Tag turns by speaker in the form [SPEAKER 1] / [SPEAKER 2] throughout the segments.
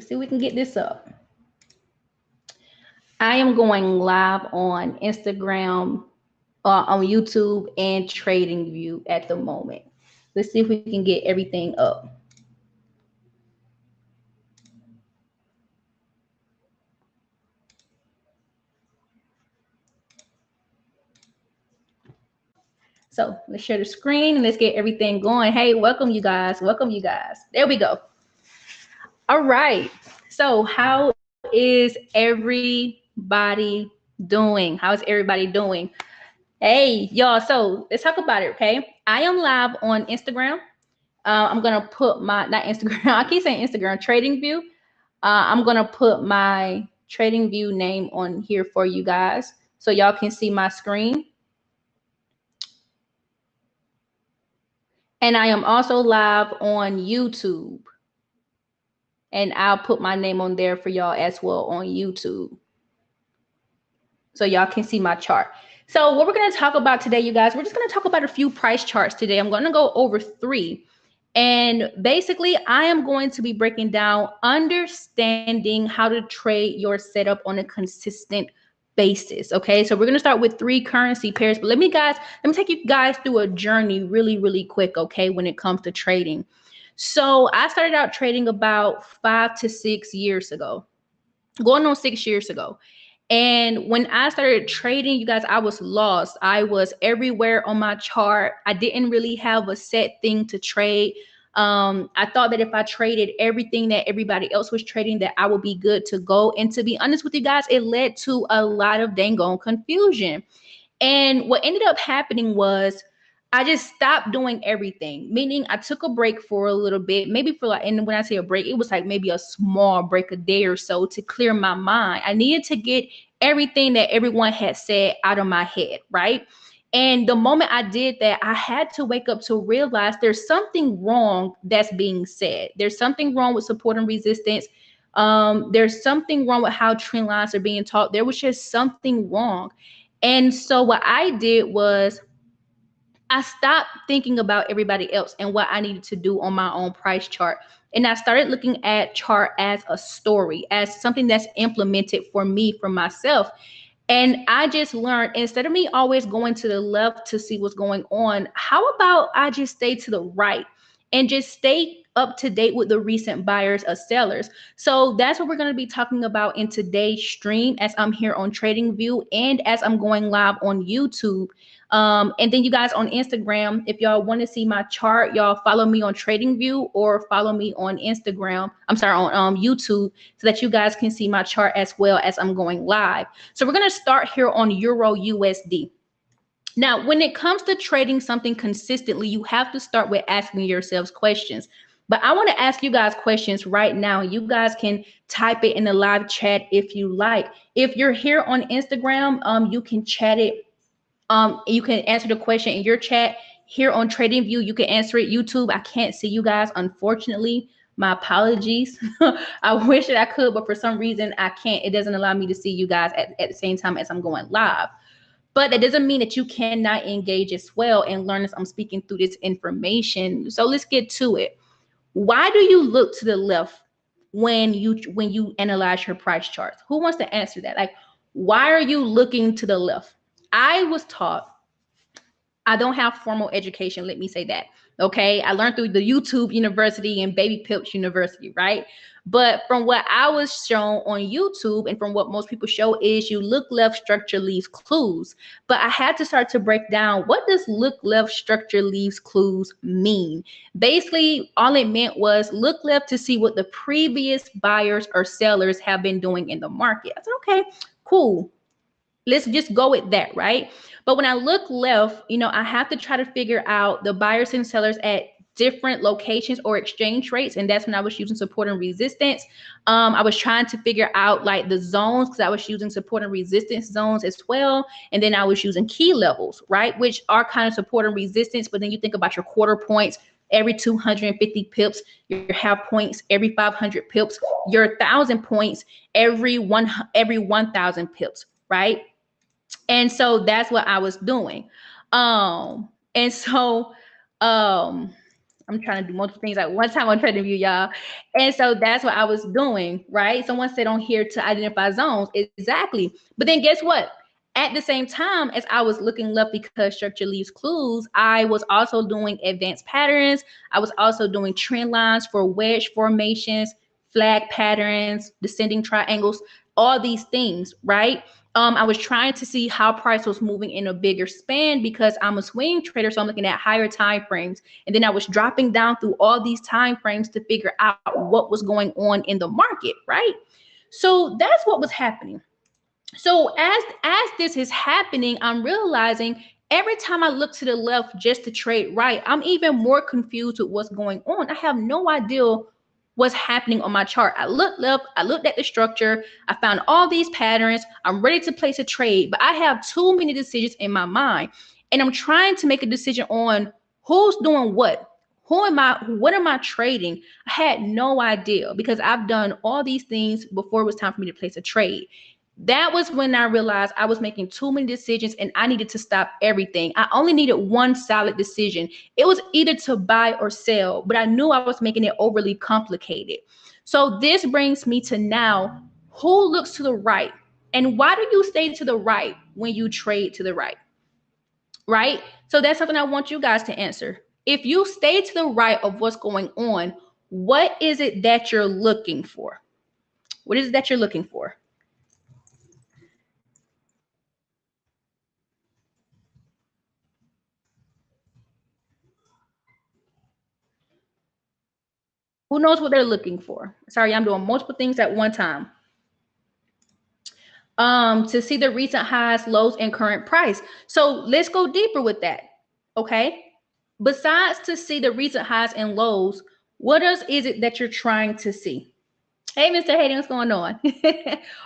[SPEAKER 1] Let's see if we can get this up. I am going live on Instagram, on YouTube, and TradingView at the moment. Let's see if we can get everything up. So let's share the screen and let's get everything going. Hey, welcome you guys. Welcome you guys. There we go. All right. So how is everybody doing? How is everybody doing? Hey, y'all. So let's talk about it, okay? I am live on Instagram. I'm gonna put my not Instagram. I keep saying Instagram. TradingView. I'm gonna put my TradingView name on here for you guys, so y'all can see my screen. And I am also live on YouTube. And I'll put my name on there for y'all as well on YouTube, so y'all can see my chart. So what we're going to talk about today, you guys, we're just going to talk about a few price charts today. I'm going to go over 3. And basically, I am going to be breaking down understanding how to trade your setup on a consistent basis. Okay, so we're going to start with 3 currency pairs. But let me take you guys through a journey really quick, okay, when it comes to trading. So I started out trading about 5 to 6 years ago, going on 6 years ago. And when I started trading, you guys, I was lost. I was everywhere on my chart. I didn't really have a set thing to trade. I thought that if I traded everything that everybody else was trading, that I would be good to go. And to be honest with you guys, it led to a lot of dang on confusion. And what ended up happening was I just stopped doing everything, meaning I took a break for a little bit, maybe for like, and when I say a break, it was like maybe a small break, a day or so, to clear my mind. I needed to get everything that everyone had said out of my head, right? And the moment I did that, I had to wake up to realize there's something wrong that's being said. There's something wrong with support and resistance. There's something wrong with how trend lines are being taught. There was just something wrong. And so what I did was I stopped thinking about everybody else and what I needed to do on my own price chart. And I started looking at chart as a story, as something that's implemented for me, for myself. And I just learned, instead of me always going to the left to see what's going on, how about I just stay to the right and just stay up to date with the recent buyers or sellers. So that's what we're going to be talking about in today's stream, as I'm here on TradingView and as I'm going live on YouTube. And then you guys on Instagram, if y'all want to see my chart, y'all follow me on TradingView or follow me on Instagram. I'm sorry, on YouTube, so that you guys can see my chart as well as I'm going live. So we're going to start here on Euro USD. Now, when it comes to trading something consistently, you have to start with asking yourselves questions. But I want to ask you guys questions right now. You guys can type it in the live chat if you like. If you're here on Instagram, you can chat it. You can answer the question in your chat. Here on TradingView, you can answer it. YouTube, I can't see you guys, unfortunately. My apologies. I wish that I could, but for some reason I can't. It doesn't allow me to see you guys at the same time as I'm going live. But that doesn't mean that you cannot engage as well and learn as I'm speaking through this information. So let's get to it. Why do you look to the left when you analyze your price charts? Who wants to answer that? Like, why are you looking to the left? I was taught, I don't have formal education, let me say that. Okay, I learned through the YouTube University and Baby Pips University, right? But from what I was shown on YouTube and from what most people show is you look left, structure leaves clues. But I had to start to break down, what does look left, structure leaves clues mean? Basically, all it meant was look left to see what the previous buyers or sellers have been doing in the market. I said, okay, cool. Let's just go with that, right? But when I look left, I have to try to figure out the buyers and sellers at different locations or exchange rates. And that's when I was using support and resistance. I was trying to figure out like the zones, because I was using support and resistance zones as well. And then I was using key levels, right? Which are kind of support and resistance. But then you think about your quarter points every 250 pips, your half points every 500 pips, your 1,000 points every 1,000 pips, right? And so that's what I was doing. And so, all I'm trying to do multiple things at one time on TradingView, y'all. And so that's what I was doing, right? Someone said on here to identify zones. Exactly. But then guess what? At the same time as I was looking left because structure leaves clues, I was also doing advanced patterns. I was also doing trend lines for wedge formations, flag patterns, descending triangles, all these things, right? I was trying to see how price was moving in a bigger span because I'm a swing trader, so I'm looking at higher time frames. And then I was dropping down through all these time frames to figure out what was going on in the market, right? So that's what was happening. So as this is happening, I'm realizing every time I look to the left just to trade right, I'm even more confused with what's going on. I have no idea what's happening on my chart. I looked left, I looked at the structure, I found all these patterns, I'm ready to place a trade, but I have too many decisions in my mind. And I'm trying to make a decision on who's doing what. What am I trading? I had no idea because I've done all these things before it was time for me to place a trade. That was when I realized I was making too many decisions and I needed to stop everything. I only needed one solid decision. It was either to buy or sell, but I knew I was making it overly complicated. So this brings me to now, who looks to the right? And why do you stay to the right when you trade to the right? Right? So that's something I want you guys to answer. If you stay to the right of what's going on, what is it that you're looking for? What is it that you're looking for? Who knows what they're looking for? Sorry, I'm doing multiple things at one time. To see the recent highs, lows, and current price. So let's go deeper with that. Okay. Besides to see the recent highs and lows, what else is it that you're trying to see? Hey, Mr. Hayden, what's going on?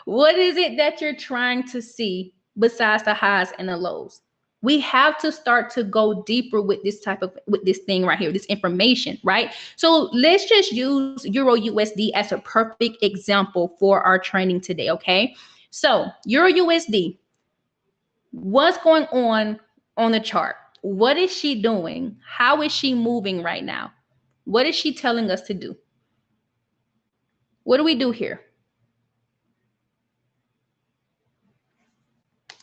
[SPEAKER 1] What is it that you're trying to see besides the highs and the lows? We have to start to go deeper with this thing right here, this information, right? So let's just use Euro USD as a perfect example for our training today, okay? So Euro USD, what's going on the chart? What is she doing? How is she moving right now? What is she telling us to do? What do we do here?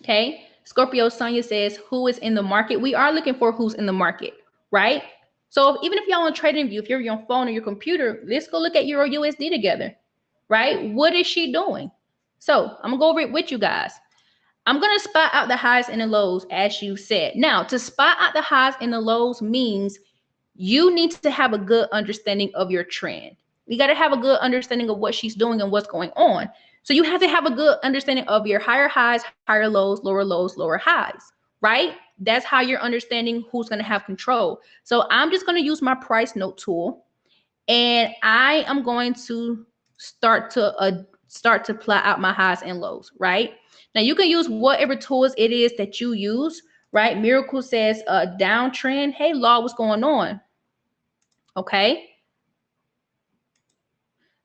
[SPEAKER 1] Okay. Scorpio Sonia says, who is in the market? We are looking for who's in the market, right? So even if y'all on TradingView, if you're on your phone or your computer, let's go look at Euro USD together, right? What is she doing? So I'm gonna go over it with you guys. I'm gonna spot out the highs and the lows, as you said. Now, to spot out the highs and the lows means you need to have a good understanding of your trend. You got to have a good understanding of what she's doing and what's going on. So you have to have a good understanding of your higher highs, higher lows, lower highs, right? That's how you're understanding who's going to have control. So I'm just going to use my price note tool, and I am going to start to plot out my highs and lows, right? Now you can use whatever tools it is that you use, right? Miracle says downtrend. Hey, Law, what's going on? Okay.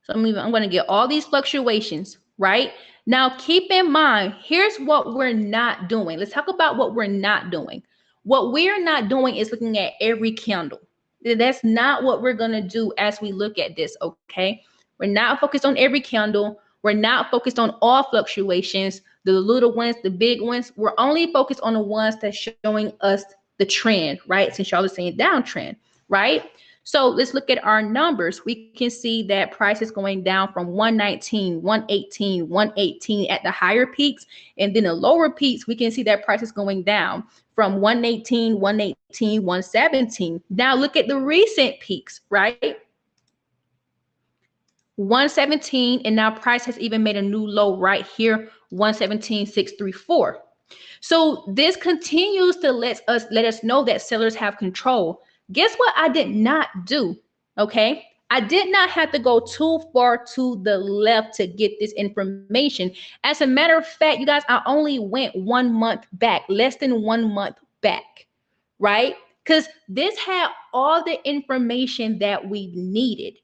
[SPEAKER 1] So I'm going to get all these fluctuations, right? Now, keep in mind, here's what we're not doing. Let's talk about what we're not doing. What we're not doing is looking at every candle. That's not what we're going to do as we look at this, okay? We're not focused on every candle. We're not focused on all fluctuations, the little ones, the big ones. We're only focused on the ones that's showing us the trend, right? Since y'all are saying downtrend, right? So let's look at our numbers. We can see that price is going down from 119, 118, 118 at the higher peaks. And then the lower peaks, we can see that price is going down from 118, 118, 117. Now look at the recent peaks, right? 117, and now price has even made a new low right here, 117,634. So this continues to let us know that sellers have control. Guess what I did not do? Okay. I did not have to go too far to the left to get this information. As a matter of fact, you guys, I only went 1 month back, less than 1 month back, right? Because this had all the information that we needed.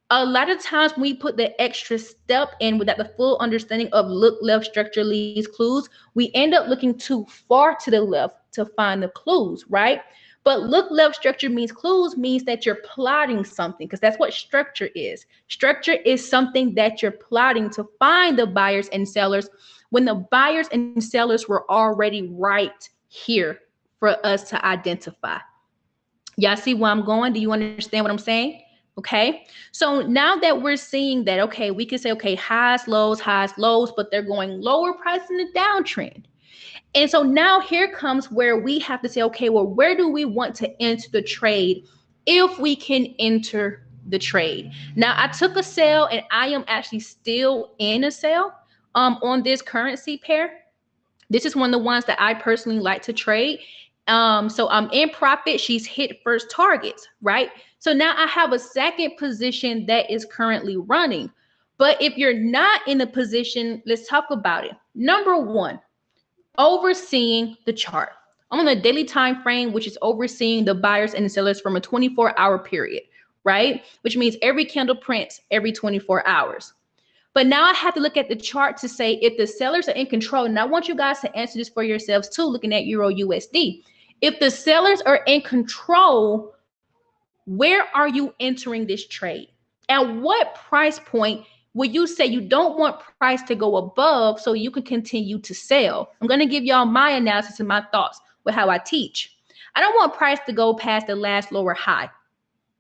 [SPEAKER 1] A lot of times when we put the extra step in without the full understanding of look left, structure leaves clues, we end up looking too far to the left to find the clues, right? But look left structure means clues means that you're plotting something, because that's what structure is. Structure is something that you're plotting to find the buyers and sellers when the buyers and sellers were already right here for us to identify. Y'all see where I'm going? Do you understand what I'm saying? Okay. So now that we're seeing that, okay, we can say, okay, highs, lows, but they're going lower price in the downtrend. And so now here comes where we have to say, okay, well, where do we want to enter the trade if we can enter the trade? Now, I took a sell and I am actually still in a sell on this currency pair. This is one of the ones that I personally like to trade. So I'm in profit. She's hit first targets, right? So now I have a second position that is currently running. But if you're not in a position, let's talk about it. Number one, overseeing the chart. I'm on the daily time frame, which is overseeing the buyers and the sellers from a 24-hour period, right? Which means every candle prints every 24 hours. But now I have to look at the chart to say if the sellers are in control. And I want you guys to answer this for yourselves too, looking at Euro USD. If the sellers are in control, where are you entering this trade? At what price point will you say you don't want price to go above so you can continue to sell? I'm going to give y'all my analysis and my thoughts with how I teach. I don't want price to go past the last lower high.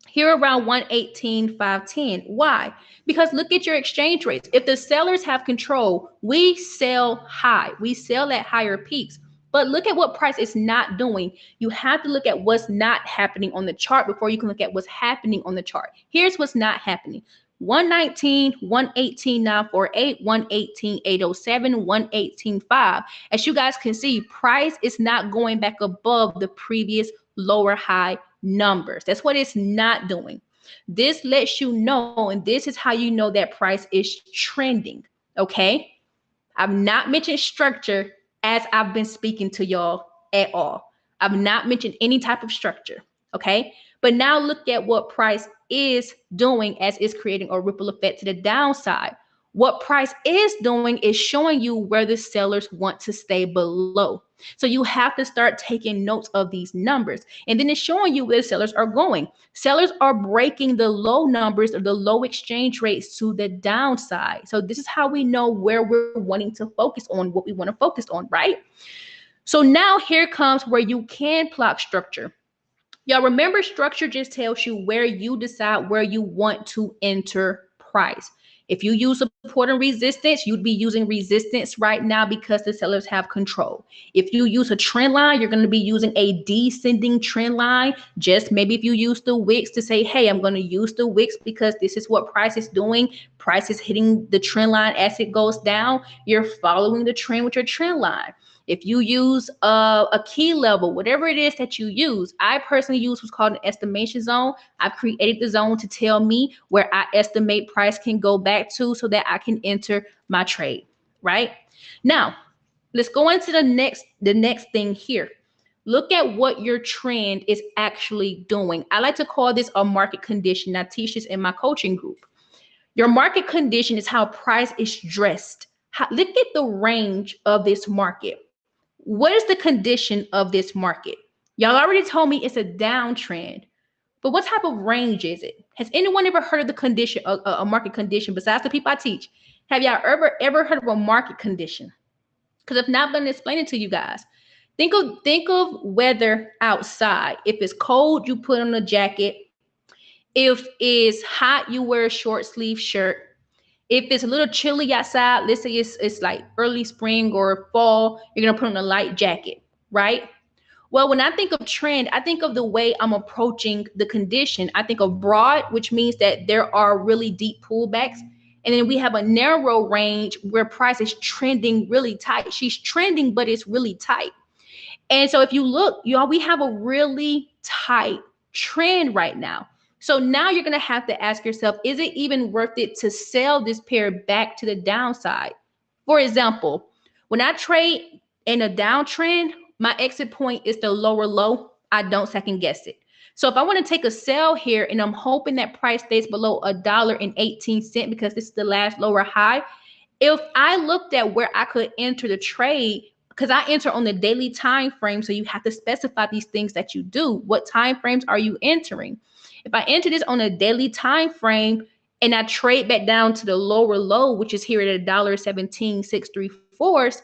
[SPEAKER 1] Here around 118.510. Why? Because look at your exchange rates. If the sellers have control, we sell high. We sell at higher peaks. But look at what price is not doing. You have to look at what's not happening on the chart before you can look at what's happening on the chart. Here's what's not happening. 119, 118.948, 118.807, 118.5. As you guys can see, price is not going back above the previous lower high numbers. That's what it's not doing. This lets you know, and this is how you know that price is trending. Okay. I've not mentioned structure as I've been speaking to y'all at all. I've not mentioned any type of structure. Okay. But now look at what price is doing as it's creating a ripple effect to the downside. What price is doing is showing you where the sellers want to stay below. So you have to start taking notes of these numbers. And then it's showing you where the sellers are going. Sellers are breaking the low numbers or the low exchange rates to the downside. So this is how we know where we're wanting to focus on, what we want to focus on, right? So now here comes where you can plot structure. Y'all remember, structure just tells you where you decide where you want to enter price. If you use support and resistance, you'd be using resistance right now because the sellers have control. If you use a trend line, you're going to be using a descending trend line. Just maybe if you use the wicks to say, hey, I'm going to use the wicks because this is what price is doing. Price is hitting the trend line as it goes down. You're following the trend with your trend line. If you use a key level, whatever it is that you use, I personally use what's called an estimation zone. I've created the zone to tell me where I estimate price can go back to so that I can enter my trade, right? Now, let's go into the next thing here. Look at what your trend is actually doing. I like to call this a market condition. I teach this in my coaching group. Your market condition is how price is dressed. Look at the range of this market. What is the condition of this market? Y'all already told me it's a downtrend, but what type of range is it? Has anyone ever heard of the condition, a market condition, besides the people I teach? Have y'all ever heard of a market condition? Because if not, I'm going to explain it to you guys. Think of weather outside. If it's cold, you put on a jacket. If it's hot, you wear a short sleeve shirt. If it's a little chilly outside, let's say it's like early spring or fall, you're going to put on a light jacket, right? Well, when I think of trend, I think of the way I'm approaching the condition. I think of broad, which means that there are really deep pullbacks. And then we have a narrow range where price is trending really tight. She's trending, but it's really tight. And so if you look, y'all, we have a really tight trend right now. So now you're going to have to ask yourself, is it even worth it to sell this pair back to the downside? For example, when I trade in a downtrend, my exit point is the lower low. I don't second guess it. So if I want to take a sell here and I'm hoping that price stays below $1.18 because this is the last lower high, if I looked at where I could enter the trade, because I enter on the daily time frame. So you have to specify these things that you do. What time frames are you entering? If I enter this on a daily time frame and I trade back down to the lower low, which is here at $1.17634,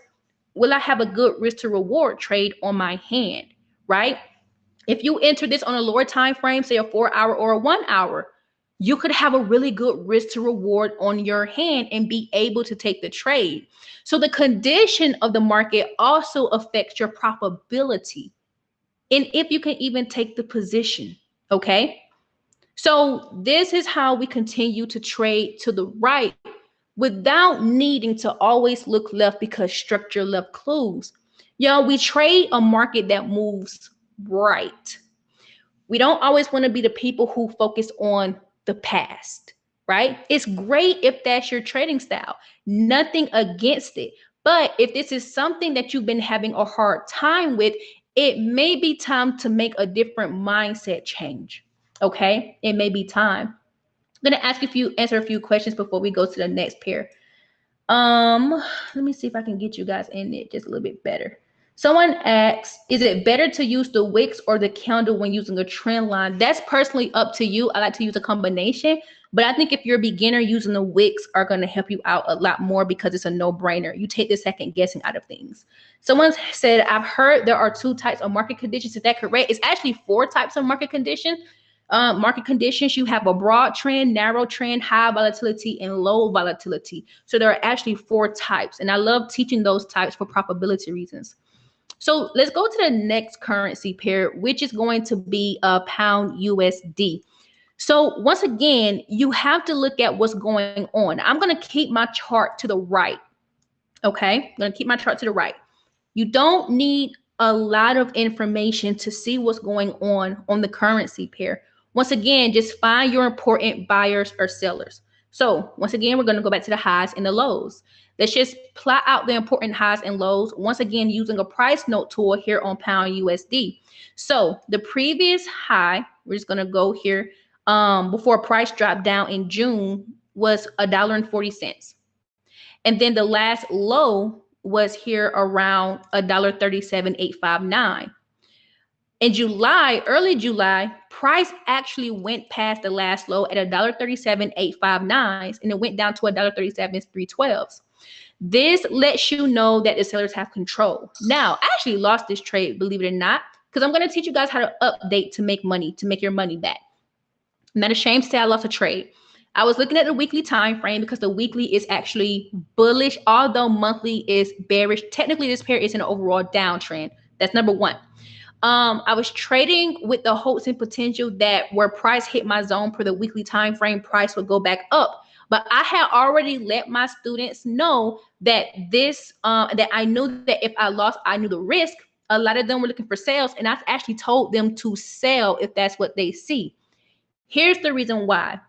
[SPEAKER 1] will I have a good risk to reward trade on my hand, right? If you enter this on a lower time frame, say a 4-hour or a 1 hour, you could have a really good risk to reward on your hand and be able to take the trade. So the condition of the market also affects your profitability, and if you can even take the position, okay? So this is how we continue to trade to the right without needing to always look left because structure left clues. We trade a market that moves right. We don't always want to be the people who focus on the past, right? It's great if that's your trading style. Nothing against it. But if this is something that you've been having a hard time with, it may be time to make a different mindset change. Okay? It may be time. I'm going to answer a few questions before we go to the next pair. Let me see if I can get you guys in it just a little bit better. Someone asks, is it better to use the wicks or the candle when using a trend line? That's personally up to you. I like to use a combination, but I think if you're a beginner, using the wicks are going to help you out a lot more because it's a no-brainer. You take the second guessing out of things. Someone said, I've heard there are 2 types of market conditions. Is that correct? It's actually 4 types of market conditions. You have a broad trend, narrow trend, high volatility, and low volatility. So there are actually 4 types, and I love teaching those types for profitability reasons. So let's go to the next currency pair, which is going to be a pound USD. So once again, you have to look at what's going on. I'm going to keep my chart to the right. Okay, I'm going to keep my chart to the right. You don't need a lot of information to see what's going on the currency pair. Once again, just find your important buyers or sellers. So once again, we're going to go back to the highs and the lows. Let's just plot out the important highs and lows. Once again, using a price note tool here on pound USD. So the previous high, we're just going to go here before price dropped down in June, was $1.40. And then the last low was here around $1.37859. In July, early July, price actually went past the last low at $1.37859, and it went down to $1.37312. This lets you know that the sellers have control. Now, I actually lost this trade, believe it or not, because I'm going to teach you guys how to update to make money, to make your money back. I'm not ashamed to say I lost a trade. I was looking at the weekly time frame because the weekly is actually bullish, although monthly is bearish. Technically, this pair is an overall downtrend. That's number one. I was trading with the hopes and potential that where price hit my zone for the weekly time frame, price would go back up. But I had already let my students know that that I knew that if I lost, I knew the risk. A lot of them were looking for sales, and I actually told them to sell if that's what they see. Here's the reason why.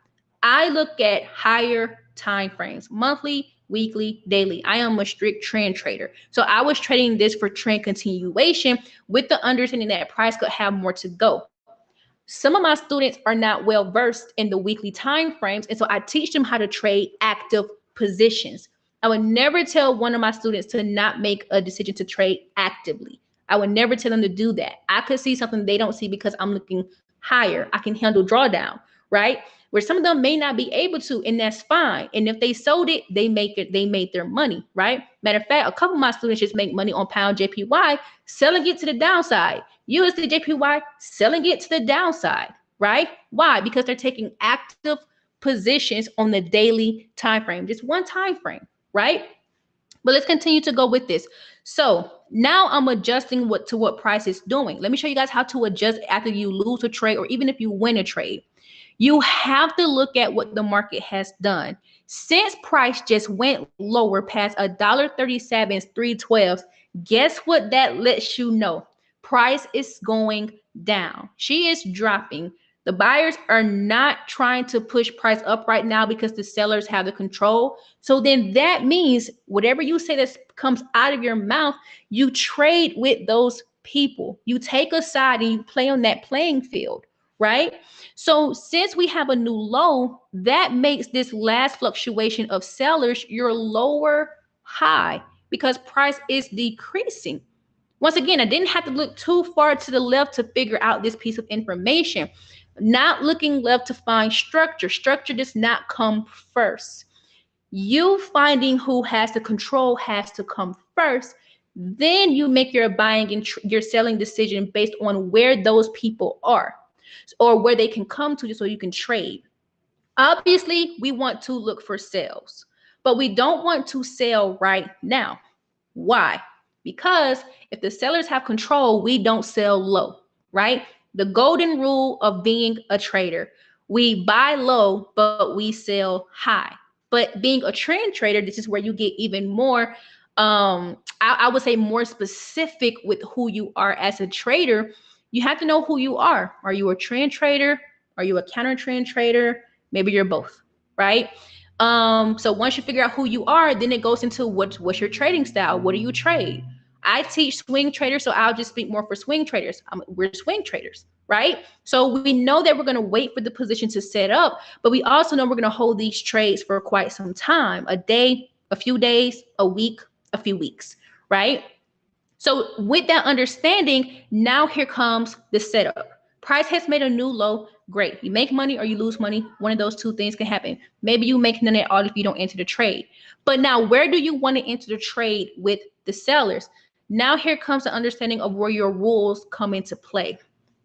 [SPEAKER 1] I look at higher time frames, monthly, weekly, daily. I am a strict trend trader. So I was trading this for trend continuation with the understanding that price could have more to go. Some of my students are not well versed in the weekly time frames, and so I teach them how to trade active positions. I would never tell one of my students to not make a decision to trade actively. I would never tell them to do that. I could see something they don't see because I'm looking higher. I can handle drawdown, right? Where some of them may not be able to, and that's fine. And if they sold it, they made their money, right? Matter of fact, a couple of my students just make money on pound JPY, selling it to the downside. USD JPY, selling it to the downside, right? Why? Because they're taking active positions on the daily time frame, just one time frame, right? But let's continue to go with this. So now I'm adjusting to what price is doing. Let me show you guys how to adjust after you lose a trade or even if you win a trade. You have to look at what the market has done. Since price just went lower past $1.37.312, guess what that lets you know? Price is going down. She is dropping. The buyers are not trying to push price up right now because the sellers have the control. So then that means whatever you say that comes out of your mouth, you trade with those people. You take a side and you play on that playing field, right? So since we have a new low, that makes this last fluctuation of sellers your lower high. because price is decreasing. Once again, I didn't have to look too far to the left to figure out this piece of information. Not looking left to find structure. Structure does not come first. You finding who has the control has to come first. Then you make your buying and your selling decision based on where those people are or where they can come to so you can trade. Obviously, we want to look for sales, but we don't want to sell right now. Why? Because if the sellers have control, we don't sell low, right? The golden rule of being a trader: we buy low, but we sell high. But being a trend trader, this is where you get even more, I would say more specific with who you are as a trader. You have to know who you are. Are you a trend trader? Are you a counter trend trader? Maybe you're both, right? So once you figure out who you are, then it goes into what's your trading style. What do you trade? I teach swing traders, so I'll just speak more for swing traders. We're swing traders, right? So we know that we're going to wait for the position to set up, but we also know we're going to hold these trades for quite some time, a day, a few days, a week, a few weeks, right? So with that understanding, now here comes the setup. Price has made a new low. Great. You make money or you lose money. One of those two things can happen. Maybe you make none at all if you don't enter the trade. But now, where do you want to enter the trade with the sellers? Now here comes the understanding of where your rules come into play.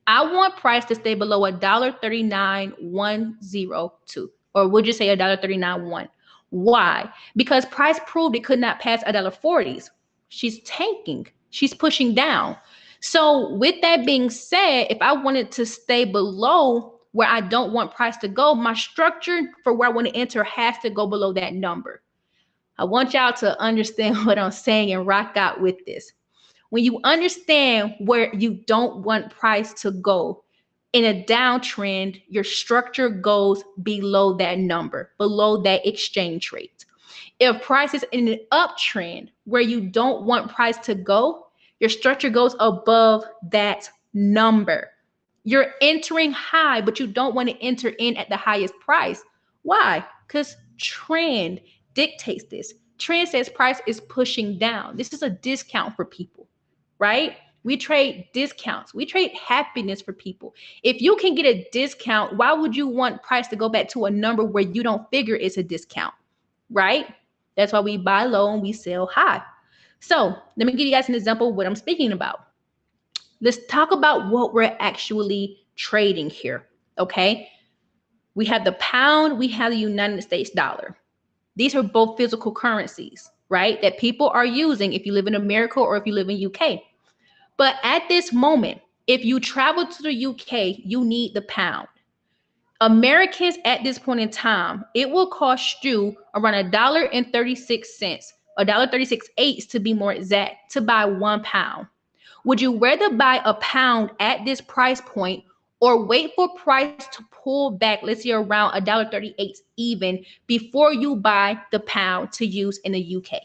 [SPEAKER 1] I want price to stay below $1.39102, or would you say $1.391? Why? Because price proved it could not pass $1.40s. She's tanking. She's pushing down. So with that being said, if I wanted to stay below where I don't want price to go, my structure for where I want to enter has to go below that number. I want y'all to understand what I'm saying and rock out with this. When you understand where you don't want price to go in a downtrend, your structure goes below that number, below that exchange rate. If price is in an uptrend where you don't want price to go, your structure goes above that number. You're entering high, but you don't want to enter in at the highest price. Why? Because trend dictates this. Trend says price is pushing down. This is a discount for people, right? We trade discounts. We trade happiness for people. If you can get a discount, why would you want price to go back to a number where you don't figure it's a discount, right? That's why we buy low and we sell high. So let me give you guys an example of what I'm speaking about. Let's talk about what we're actually trading here, okay? We have the pound, we have the United States dollar. These are both physical currencies, right? That people are using if you live in America or if you live in UK. But at this moment, if you travel to the UK, you need the pound. Americans at this point in time, it will cost you around $1.36, $1.36 to be more exact, to buy 1 pound. Would you rather buy a pound at this price point or wait for price to pull back, let's say around $1.38 even, before you buy the pound to use in the UK?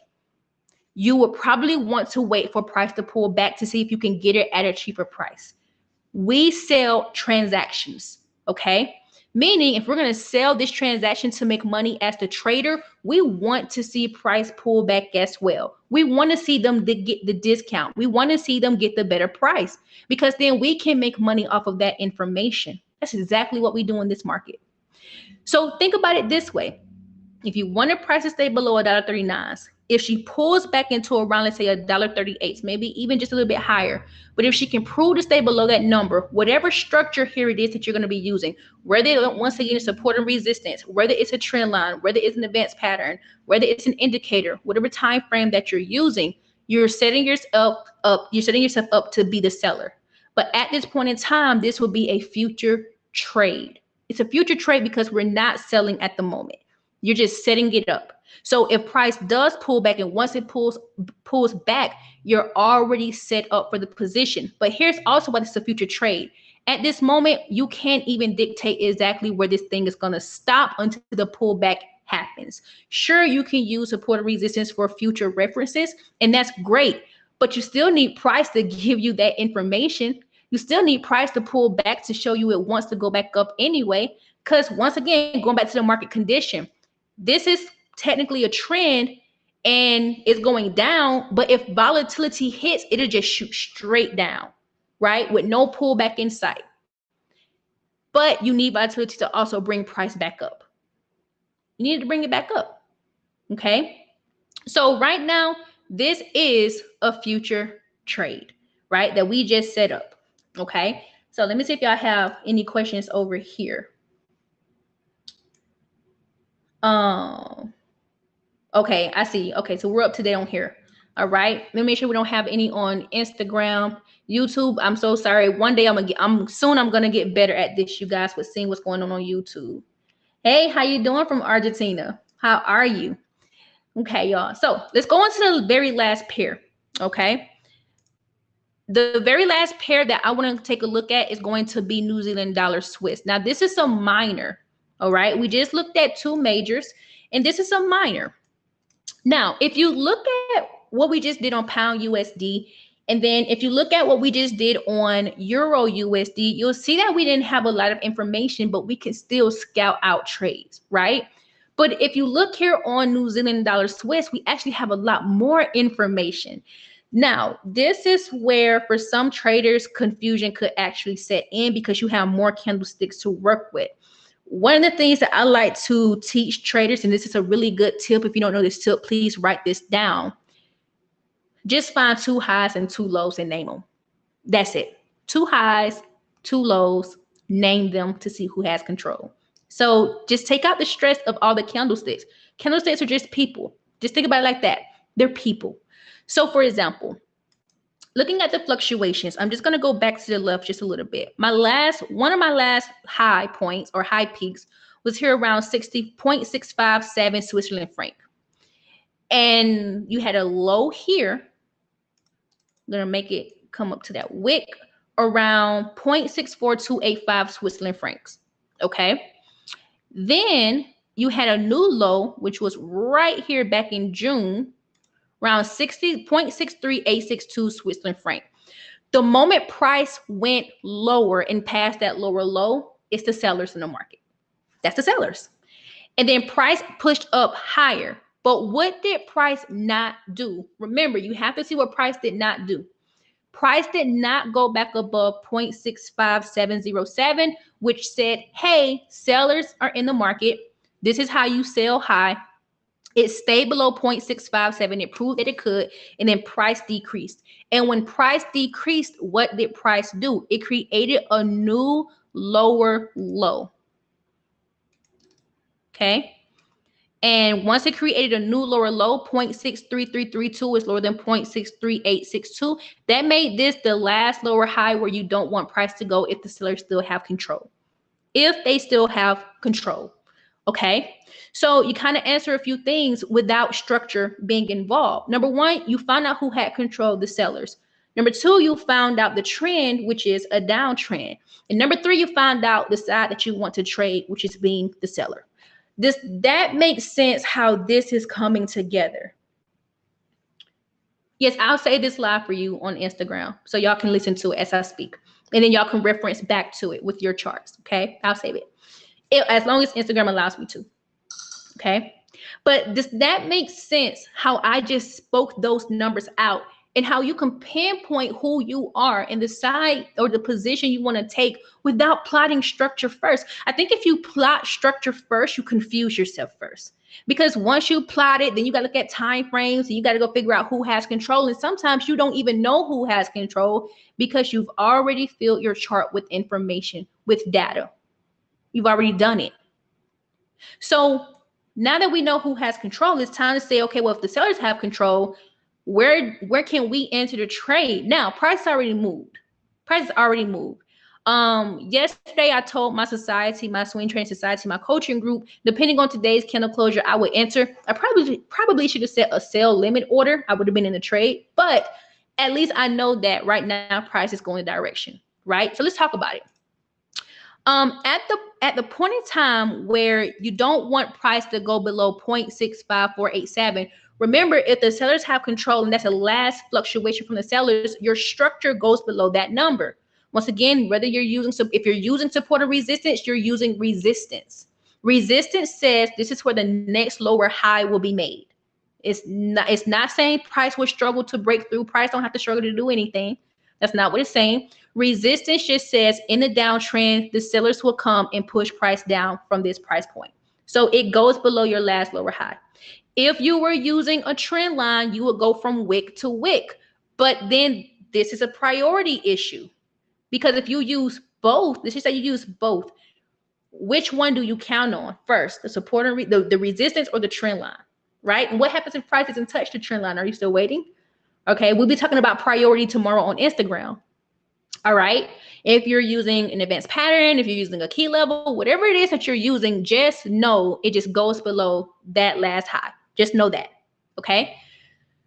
[SPEAKER 1] You would probably want to wait for price to pull back to see if you can get it at a cheaper price. We sell transactions, okay? Meaning if we're going to sell this transaction to make money as the trader, we want to see price pull back as well. We want to see them get the discount. We want to see them get the better price, because then we can make money off of that information. That's exactly what we do in this market. So think about it this way. If you want a price to stay below $1.39, if she pulls back into around, let's say $1.38, maybe even just a little bit higher, but if she can prove to stay below that number, whatever structure here it is that you're going to be using, whether once again it's support and resistance, whether it's a trend line, whether it's an advanced pattern, whether it's an indicator, whatever time frame that you're using, you're setting yourself up to be the seller. But at this point in time, this will be a future trade. It's a future trade because we're not selling at the moment. You're just setting it up. So if price does pull back, and once it pulls back, you're already set up for the position. But here's also why this is a future trade. At this moment, you can't even dictate exactly where this thing is going to stop until the pullback happens. Sure, you can use support and resistance for future references, and that's great. But you still need price to give you that information. You still need price to pull back to show you it wants to go back up anyway. Because once again, going back to the market condition, this is technically a trend, and it's going down. But if volatility hits, it'll just shoot straight down, right? With no pullback in sight. But you need volatility to also bring price back up. You need to bring it back up. Okay. So right now, this is a future trade, right? That we just set up. Okay. So let me see if y'all have any questions over here. Okay, I see. Okay, so we're up to date on here. All right. Let me make sure we don't have any on Instagram, YouTube. I'm so sorry. One day I'm gonna get better at this, you guys, with seeing what's going on YouTube. Hey, how you doing from Argentina? How are you? Okay, y'all. So let's go on to the very last pair. Okay. The very last pair that I want to take a look at is going to be New Zealand dollar Swiss. Now, this is a minor. All right. We just looked at two majors, and this is a minor. Now, if you look at what we just did on pound USD, and then if you look at what we just did on Euro USD, you'll see that we didn't have a lot of information, but we can still scout out trades, right? But if you look here on New Zealand dollar Swiss, we actually have a lot more information. Now, this is where for some traders, confusion could actually set in because you have more candlesticks to work with. One of the things that I like to teach traders, and this is a really good tip, if you don't know this tip, please write this down. Just find two highs and two lows and name them. That's it. Two highs, two lows, name them to see who has control. So just take out the stress of all the candlesticks. Candlesticks are just people. Just think about it like that. They're people. So for example, looking at the fluctuations, I'm just going to go back to the left just a little bit. One of my last high points or high peaks was here around 60.657 Swiss franc. And you had a low here. I'm going to make it come up to that wick around 0.64285 Swiss francs. Okay. Then you had a new low, which was right here back in June, around 60.63862 Swiss franc. The moment price went lower and past that lower low, it's the sellers in the market. That's the sellers. And then price pushed up higher. But what did price not do? Remember, you have to see what price did not do. Price did not go back above 0.65707, which said, hey, sellers are in the market. This is how you sell high. It stayed below 0.657. It proved that it could, and then price decreased. And when price decreased, what did price do? It created a new lower low. Okay. And once it created a new lower low, 0.63332 is lower than 0.63862. That made this the last lower high where you don't want price to go if the sellers still have control. If they still have control. Okay. So you kind of answer a few things without structure being involved. Number one, you found out who had control of the sellers. Number two, you found out the trend, which is a downtrend. And number three, you found out the side that you want to trade, which is being the seller. That makes sense how this is coming together. Yes, I'll say this live for you on Instagram so y'all can listen to it as I speak. And then y'all can reference back to it with your charts. Okay, I'll save it. As long as Instagram allows me to. Okay, but does that make sense how I just spoke those numbers out and how you can pinpoint who you are and decide or the position you want to take without plotting structure first? I think if you plot structure first, you confuse yourself first, because once you plot it, then you got to look at time frames and you got to go figure out who has control. And sometimes you don't even know who has control because you've already filled your chart with information, with data. You've already done it. So now that we know who has control, it's time to say, okay, well, if the sellers have control, where can we enter the trade? Now, price already moved. Price has already moved. Yesterday I told my society, my swing trading society, my coaching group, depending on today's candle closure, I would enter. I probably should have set a sell limit order. I would have been in the trade, but at least I know that right now price is going the direction, right? So let's talk about it. At the point in time where you don't want price to go below 0.65487, remember, if the sellers have control and that's the last fluctuation from the sellers, your structure goes below that number. Once again, whether if you're using support or resistance, you're using resistance. Resistance says this is where the next lower high will be made. It's not saying price will struggle to break through. Price don't have to struggle to do anything. That's not what it's saying. Resistance just says in the downtrend, the sellers will come and push price down from this price point. So it goes below your last lower high. If you were using a trend line, you would go from wick to wick. But then this is a priority issue, because if you use both, let's just say you use both, which one do you count on first? The support and the resistance or the trend line, right? And what happens if price doesn't touch the trend line? Are you still waiting? Okay, we'll be talking about priority tomorrow on Instagram. All right. If you're using an advanced pattern, if you're using a key level, whatever it is that you're using, just know it just goes below that last high. Just know that. Okay.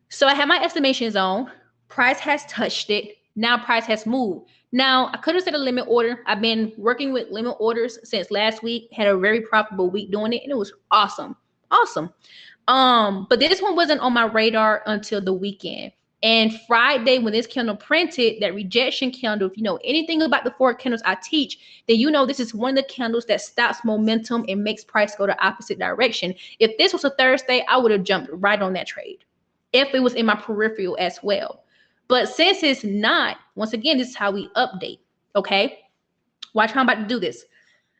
[SPEAKER 1] So I have my estimation zone. Price has touched it. Now price has moved. Now I could have set a limit order. I've been working with limit orders since last week. Had a very profitable week doing it, and it was awesome. Awesome. But this one wasn't on my radar until the weekend. And Friday, when this candle printed, that rejection candle, if you know anything about the 4 candles I teach, then you know this is one of the candles that stops momentum and makes price go the opposite direction. If this was a Thursday, I would have jumped right on that trade if it was in my peripheral as well. But since it's not, once again, this is how we update. Okay. Watch how I'm about to do this.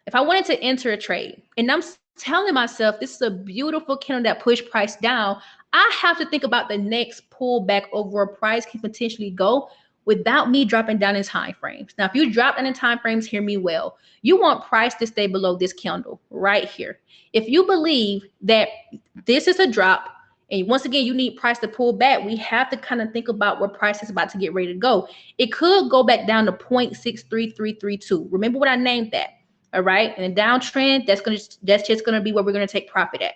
[SPEAKER 1] If I wanted to enter a trade and I'm telling myself this is a beautiful candle that pushed price down, I have to think about the next pullback over where price can potentially go without me dropping down in time frames. Now, if you drop down in time frames, hear me well. You want price to stay below this candle right here. If you believe that this is a drop, and once again, you need price to pull back, we have to kind of think about where price is about to get ready to go. It could go back down to 0.63332. Remember what I named that. All right. And a downtrend, that's just gonna be where we're gonna take profit at.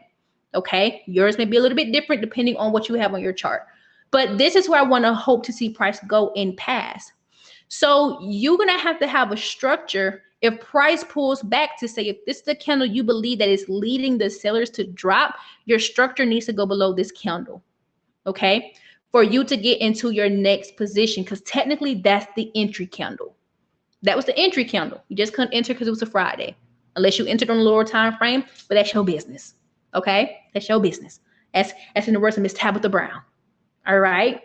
[SPEAKER 1] Okay. Yours may be a little bit different depending on what you have on your chart. But this is where I want to hope to see price go and pass. So you're gonna have to have a structure. If price pulls back to say, if this is the candle you believe that is leading the sellers to drop, your structure needs to go below this candle. Okay. For you to get into your next position, because technically that's the entry candle. That was the entry candle. You just couldn't enter because it was a Friday, unless you entered on a lower time frame, but that's your business. Okay. That's your business. That's in the words of Miss Tabitha Brown. All right.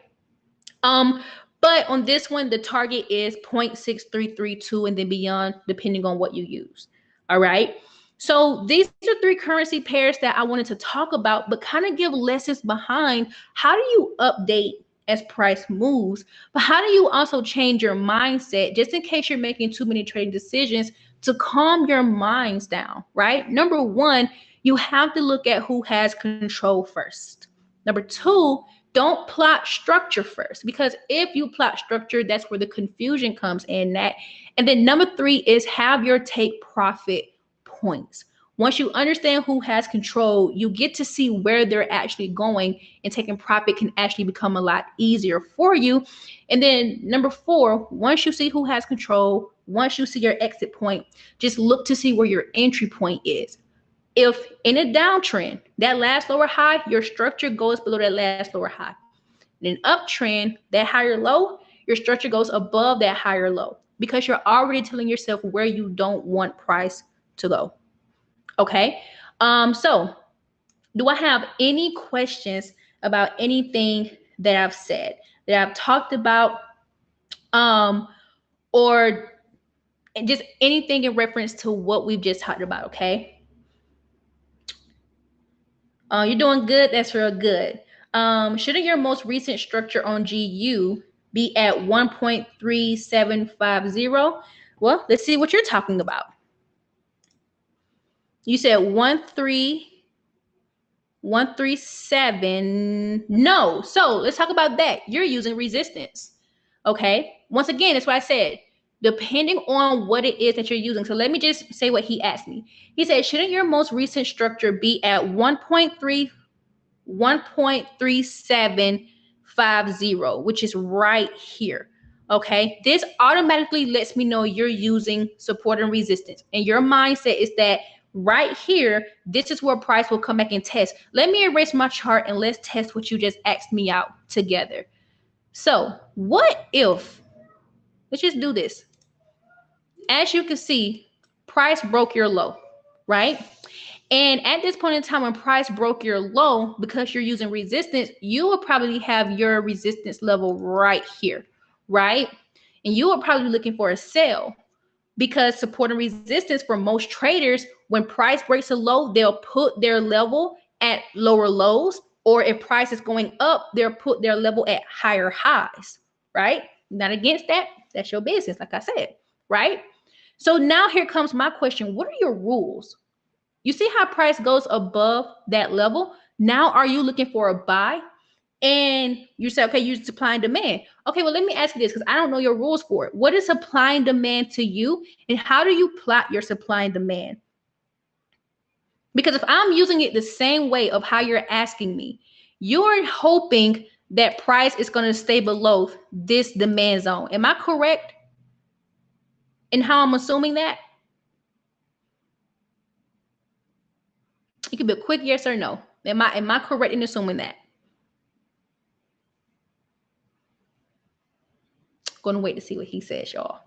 [SPEAKER 1] But on this one, the target is 0.6332 and then beyond, depending on what you use. All right. So these are 3 currency pairs that I wanted to talk about, but kind of give lessons behind how do you update as price moves, but how do you also change your mindset just in case you're making too many trading decisions to calm your minds down, right? Number 1, you have to look at who has control first. Number 2, don't plot structure first, because if you plot structure, that's where the confusion comes in that. And then number 3 is have your take profit points. Once you understand who has control, you get to see where they're actually going, and taking profit can actually become a lot easier for you. And then number 4, once you see who has control, once you see your exit point, just look to see where your entry point is. If in a downtrend, that last lower high, your structure goes below that last lower high. In an uptrend, that higher low, your structure goes above that higher low, because you're already telling yourself where you don't want price to go. Okay. So do I have any questions about anything that I've said, that I've talked about, or just anything in reference to what we've just talked about? Okay. You're doing good. That's real good. Shouldn't your most recent structure on GU be at 1.3750? Well, let's see what you're talking about. You said 137. No. So let's talk about that. You're using resistance. Okay. Once again, that's what I said. Depending on what it is that you're using. So let me just say what he asked me. He said, shouldn't your most recent structure be at 1.3750, which is right here? Okay. This automatically lets me know you're using support and resistance. And your mindset is that right here, this is where price will come back and test. Let me erase my chart and let's test what you just asked me out together. So what if, let's just do this. As you can see, price broke your low, right? And at this point in time, when price broke your low, because you're using resistance, you will probably have your resistance level right here, right? And you will probably be looking for a sell, because support and resistance for most traders, when price breaks a low, they'll put their level at lower lows, or if price is going up, they'll put their level at higher highs, right? Not against that. That's your business, like I said, right? So now here comes my question. What are your rules? You see how price goes above that level? Now, are you looking for a buy? And you say, okay, you're supply and demand. Okay, well, let me ask you this, because I don't know your rules for it. What is supply and demand to you? And how do you plot your supply and demand? Because if I'm using it the same way of how you're asking me, you're hoping that price is going to stay below this demand zone. Am I correct in how I'm assuming that? It could be a quick yes or no. Am I correct in assuming that? Gonna wait to see what he says, y'all.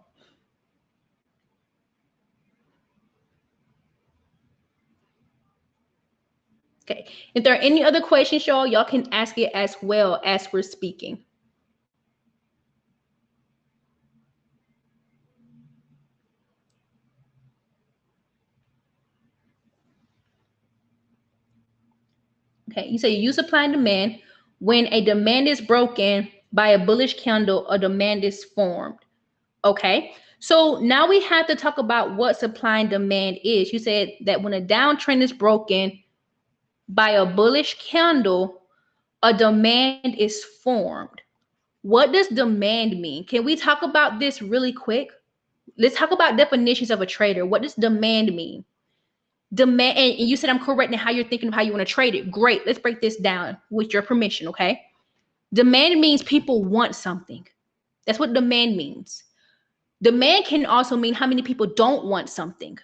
[SPEAKER 1] Okay. If there are any other questions, y'all can ask it as well as we're speaking. Okay, you say you use supply and demand. When a demand is broken by a bullish candle, a demand is formed. Okay, so now we have to talk about what supply and demand is. You said that when a downtrend is broken by a bullish candle, a demand is formed. What does demand mean? Can we talk about this really quick? Let's talk about definitions of a trader. What does demand mean? Demand, and you said I'm correct in how you're thinking of how you want to trade it. Great. Let's break this down with your permission, okay? Demand means people want something. That's what demand means. Demand can also mean how many people don't want something.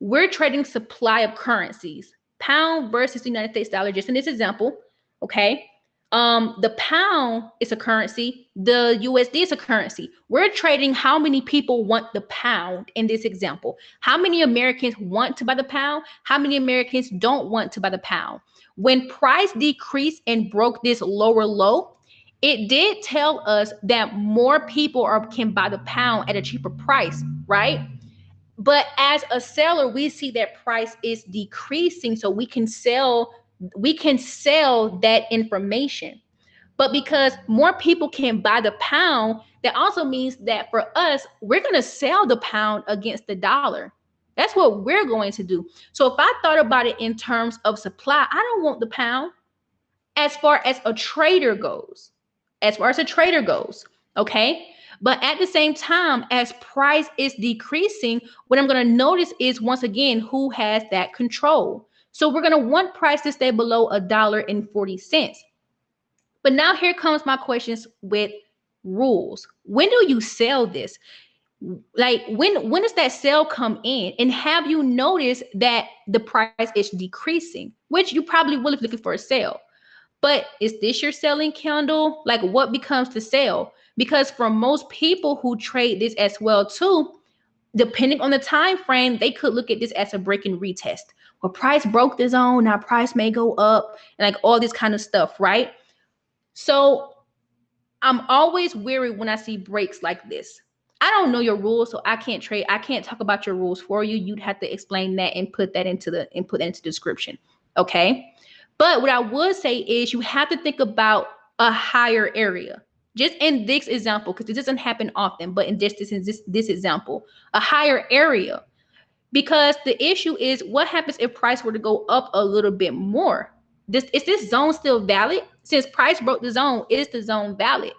[SPEAKER 1] We're trading supply of currencies, pound versus the United States dollar, just in this example, okay? The pound is a currency, the USD is a currency. We're trading how many people want the pound in this example. How many Americans want to buy the pound? How many Americans don't want to buy the pound? When price decreased and broke this lower low, it did tell us that more people can buy the pound at a cheaper price, right? But as a seller, we see that price is decreasing, so we can sell that information. But because more people can buy the pound, that also means that for us, we're going to sell the pound against the dollar. That's what we're going to do. So if I thought about it in terms of supply, I don't want the pound as far as a trader goes. Okay? But at the same time, as price is decreasing, what I'm going to notice is, once again, who has that control. So we're going to want price to stay below $1.40. But now here comes my questions with rules. When do you sell this? Like when does that sale come in? And have you noticed that the price is decreasing? Which you probably will if looking for a sale. But is this your selling candle? Like, what becomes the sale? Because for most people who trade this as well too, depending on the time frame, they could look at this as a break and retest. Well, price broke the zone, now price may go up, and like all this kind of stuff, right? So I'm always weary when I see breaks like this. I don't know your rules, so I can't trade. I can't talk about your rules for you. You'd have to explain that and put that into the description. Okay. But what I would say is you have to think about a higher area. Just in this example, because it doesn't happen often, but in this example, a higher area. Because the issue is, what happens if price were to go up a little bit more? Is this zone still valid? Since price broke the zone, is the zone valid?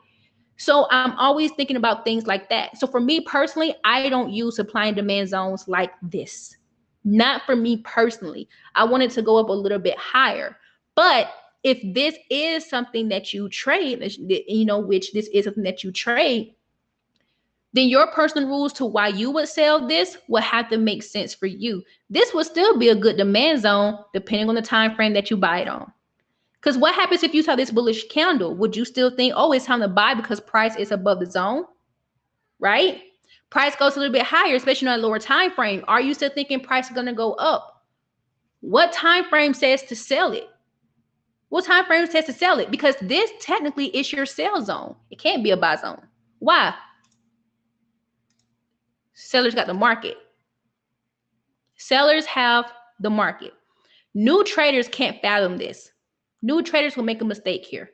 [SPEAKER 1] So I'm always thinking about things like that. So for me personally, I don't use supply and demand zones like this. Not for me personally. I want it to go up a little bit higher. But if this is something that you trade, which this is something that you trade, then your personal rules to why you would sell this will have to make sense for you. This would still be a good demand zone depending on the time frame that you buy it on. Because what happens if you saw this bullish candle? Would you still think, oh, it's time to buy because price is above the zone, right? Price goes a little bit higher, especially on a lower time frame. Are you still thinking price is going to go up? What time frame says to sell it? What time frame says to sell it? Because this technically is your sell zone. It can't be a buy zone. Why? Sellers got the market. Sellers have the market. New traders can't fathom this. New traders will make a mistake here.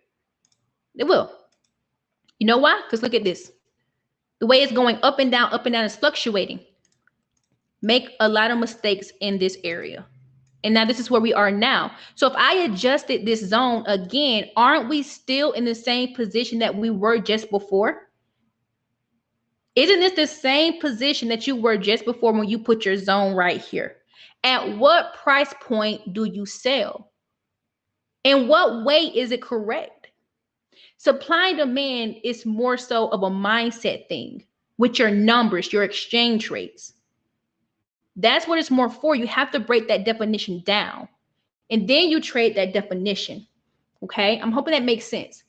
[SPEAKER 1] They will. You know why? Because look at this. The way it's going up and down is fluctuating. Make a lot of mistakes in this area. And now this is where we are now. So if I adjusted this zone again, aren't we still in the same position that we were just before? Isn't this the same position that you were just before when you put your zone right here? At what price point do you sell? In what way is it correct? Supply and demand is more so of a mindset thing with your numbers, your exchange rates. That's what it's more for. You have to break that definition down. And then you trade that definition. Okay, I'm hoping that makes sense.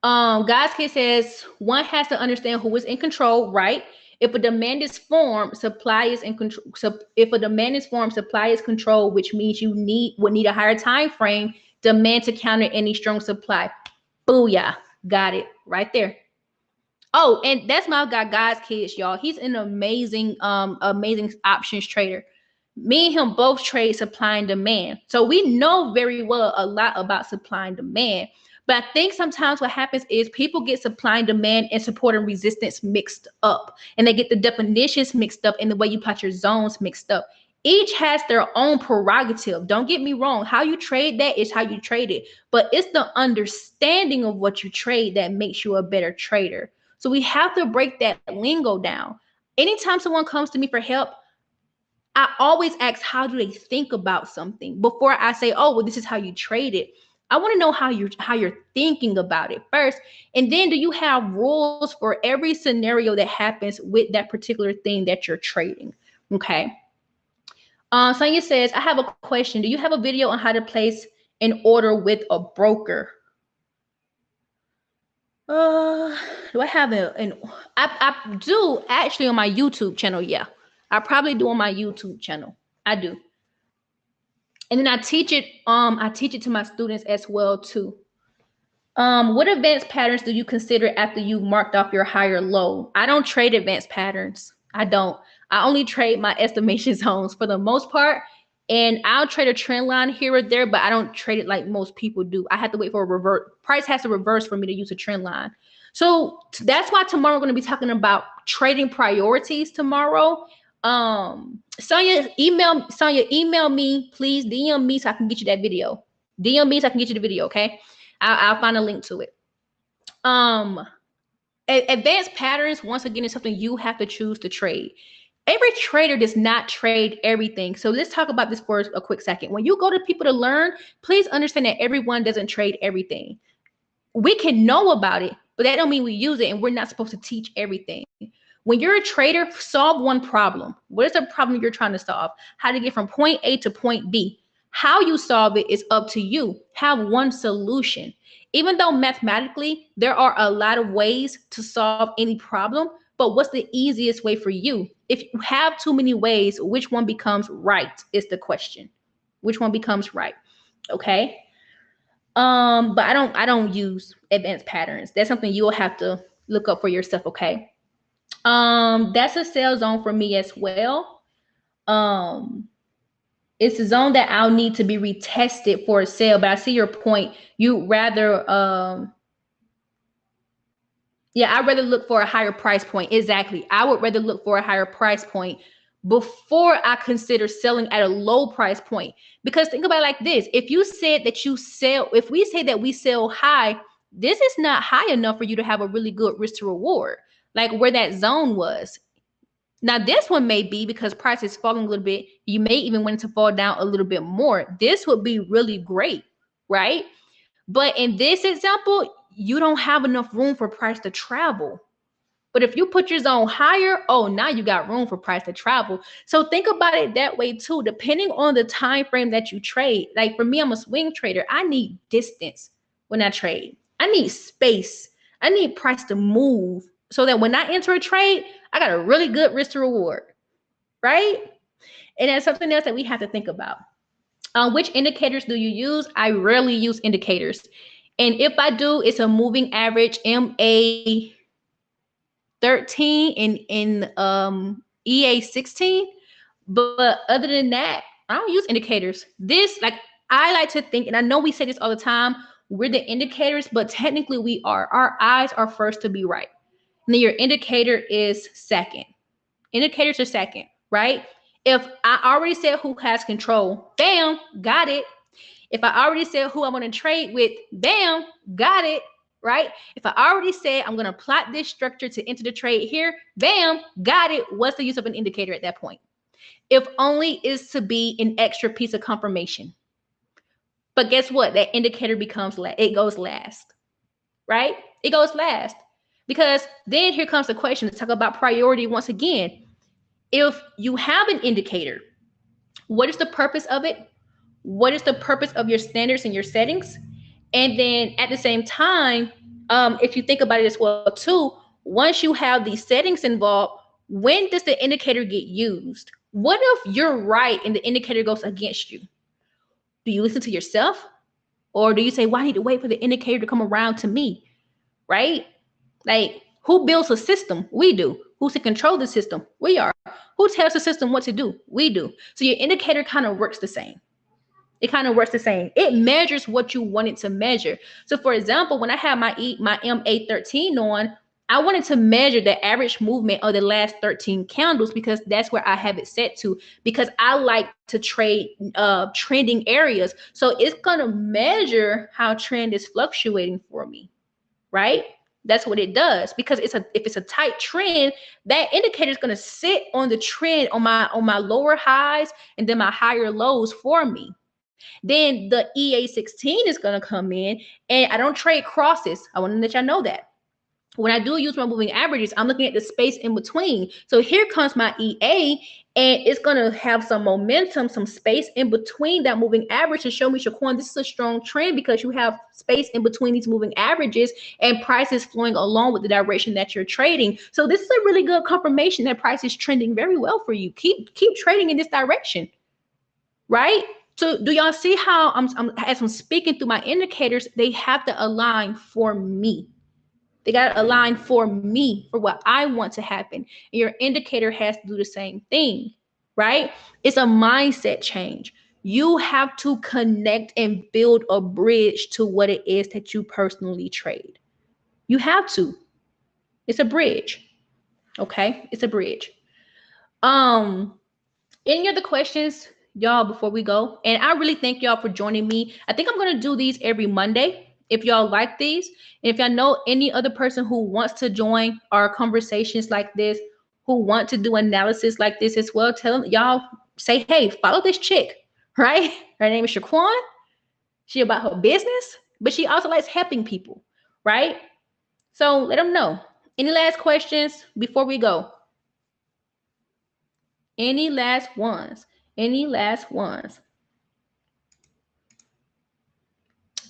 [SPEAKER 1] God's case says one has to understand who is in control, right? If a demand is formed, supply is in control. So if a demand is formed, supply is control, which means you would need a higher time frame demand to counter any strong supply. Booyah, got it right there. Oh, and that's my guy, God's kids, y'all. He's an amazing, amazing options trader. Me and him both trade supply and demand. So we know very well a lot about supply and demand. But I think sometimes what happens is people get supply and demand and support and resistance mixed up. And they get the definitions mixed up and the way you plot your zones mixed up. Each has their own prerogative. Don't get me wrong. How you trade that is how you trade it. But it's the understanding of what you trade that makes you a better trader. So we have to break that lingo down. Anytime someone comes to me for help, I always ask, how do they think about something before I say, oh, well, this is how you trade it. I want to know how you're thinking about it first. And then do you have rules for every scenario that happens with that particular thing that you're trading? Okay. Sonia says, I have a question. Do you have a video on how to place an order with a broker? Do I have I do actually on my YouTube channel. Yeah, I probably do on my YouTube channel. I do. And then I teach it to my students as well too. What advanced patterns do you consider after you've marked off your higher low? I don't trade advanced patterns. I don't. I only trade my estimation zones for the most part. And I'll trade a trend line here or there, but I don't trade it like most people do. I have to wait for a revert. Price has to reverse for me to use a trend line. So that's why tomorrow we're going to be talking about trading priorities tomorrow. Sonia, email me, please. DM me so I can get you that video. DM me so I can get you the video, okay? I'll find a link to it. Advanced patterns, once again, is something you have to choose to trade. Every trader does not trade everything. So let's talk about this for a quick second. When you go to people to learn, please understand that everyone doesn't trade everything. We can know about it, but that don't mean we use it, and we're not supposed to teach everything. When you're a trader, solve one problem. What is the problem you're trying to solve? How to get from point A to point B. How you solve it is up to you. Have one solution. Even though mathematically there are a lot of ways to solve any problem, but what's the easiest way for you? If you have too many ways, which one becomes right is the question. Which one becomes right? Okay. But I don't use advanced patterns. That's something you'll have to look up for yourself, okay? That's a sell zone for me as well. It's a zone that I'll need to be retested for a sale, but I see your point. You rather I'd rather look for a higher price point. Exactly. I would rather look for a higher price point before I consider selling at a low price point. Because think about it like this. If you said that if we say that we sell high, this is not high enough for you to have a really good risk to reward, like where that zone was. Now, this one may be because price is falling a little bit. You may even want it to fall down a little bit more. This would be really great, right? But in this example, you don't have enough room for price to travel. But if you put your zone higher, oh, now you got room for price to travel. So think about it that way too, depending on the time frame that you trade. Like for me, I'm a swing trader. I need distance when I trade. I need space. I need price to move so that when I enter a trade, I got a really good risk to reward, right? And that's something else that we have to think about. Which indicators do you use? I rarely use indicators. And if I do, it's a moving average, MA 13 in EA 16. But other than that, I don't use indicators. This, like, I like to think, and I know we say this all the time, we're the indicators, but technically we are. Our eyes are first to be right. And then your indicator is second. Indicators are second, right? If I already said who has control, bam, got it. If I already said who I'm going to trade with, bam, got it, right? If I already said I'm going to plot this structure to enter the trade here, bam, got it. What's the use of an indicator at that point? If only is to be an extra piece of confirmation. But guess what? That indicator becomes it goes last, right? It goes last. Because then here comes the question to talk about priority once again. If you have an indicator, what is the purpose of it? What is the purpose of your standards and your settings? And then at the same time, if you think about it as well too, once you have these settings involved, when does the indicator get used? What if you're right and the indicator goes against you? Do you listen to yourself? Or do you say, well, I need to wait for the indicator to come around to me, right? Like, who builds a system? We do. Who's to control the system? We are. Who tells the system what to do? We do. So your indicator kind of works the same. It kind of works the same. It measures what you want it to measure. So for example, when I have my MA13 on, I wanted to measure the average movement of the last 13 candles because that's where I have it set to, because I like to trade trending areas. So it's going to measure how trend is fluctuating for me, right? That's what it does, because if it's a tight trend, that indicator is going to sit on the trend on my lower highs and then my higher lows for me. Then the EA16 is going to come in, and I don't trade crosses. I want to let y'all know that. When I do use my moving averages, I'm looking at the space in between. So here comes my EA, and it's going to have some momentum, some space in between that moving average to show me, Shaquan, this is a strong trend because you have space in between these moving averages and prices flowing along with the direction that you're trading. So this is a really good confirmation that price is trending very well for you. Keep trading in this direction, right? So do y'all see how as I'm speaking through my indicators, they have to align for me. They got to align for me, for what I want to happen. And your indicator has to do the same thing, right? It's a mindset change. You have to connect and build a bridge to what it is that you personally trade. You have to. It's a bridge. Okay? It's a bridge. Any other questions, y'all, before we go? And I really thank y'all for joining me. I think I'm going to do these every Monday. If y'all like these, and if y'all know any other person who wants to join our conversations like this, who want to do analysis like this as well, tell them, y'all say, hey, follow this chick, right? Her name is Shaquan. She about her business, but she also likes helping people, right? So let them know. Any last questions before we go? Any last ones? Any last ones?